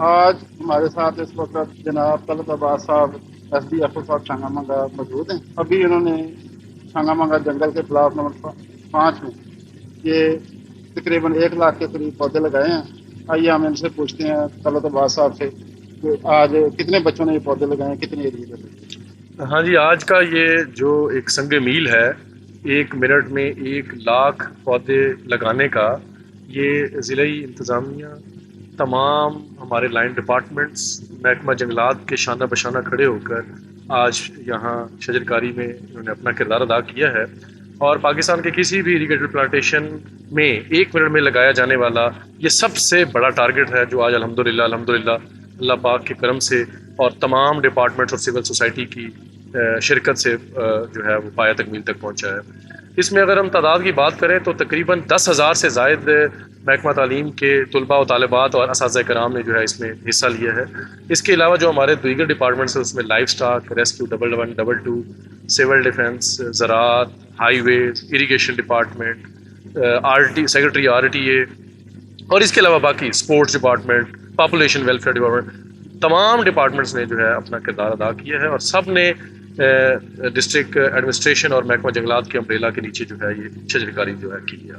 آج ہمارے ساتھ اس وقت جناب طلعت عباس صاحب SDFO صاحب شانگا منگا موجود ہیں. ابھی انہوں نے شانگا منگا جنگل کے بلاک نمبر 5 میں یہ تقریباً 1 لاکھ کے قریب پودے لگائے ہیں. آئیے ہم ان سے پوچھتے ہیں طلعت عباس صاحب سے کہ آج کتنے بچوں نے یہ پودے لگائے ہیں, کتنے ایریے میں لگائے ہیں. ہاں جی، آج کا یہ جو ایک سنگ میل ہے 1 منٹ میں 1 لاکھ پودے لگانے کا، یہ ضلعی انتظامیہ، تمام ہمارے لائن ڈپارٹمنٹس، محکمہ جنگلات کے شانہ بشانہ کھڑے ہو کر آج یہاں شجرکاری میں انہوں نے اپنا کردار ادا کیا ہے. اور پاکستان کے کسی بھی اریگیٹڈ پلانٹیشن میں 1 منٹ میں لگایا جانے والا یہ سب سے بڑا ٹارگٹ ہے، جو آج الحمدللہ اللہ پاک کے کرم سے اور تمام ڈپارٹمنٹس اور سول سوسائٹی کی شرکت سے جو ہے وہ پایہ تکمیل تک پہنچا ہے. اس میں اگر ہم تعداد کی بات کریں تو تقریباً 10,000 سے زائد محکمہ تعلیم کے طلباء و طالبات اور اساتذہ کرام نے جو ہے اس میں حصہ لیا ہے. اس کے علاوہ جو ہمارے دیگر ڈپارٹمنٹس ہیں اس میں life stock, rescue 11122، civil defence, زراعت، ہائی ویز، اریگیشن ڈپارٹمنٹ، سیکرٹری RTA، اور اس کے علاوہ باقی sports department, population welfare department, تمام ڈپارٹمنٹس نے جو ہے اپنا کردار ادا کیا ہے، اور سب نے ڈسٹرکٹ ایڈمنسٹریشن اور محکمہ جنگلات کے امبریلا کے نیچے جو ہے یہ شجرکاری جو ہے کی ہے.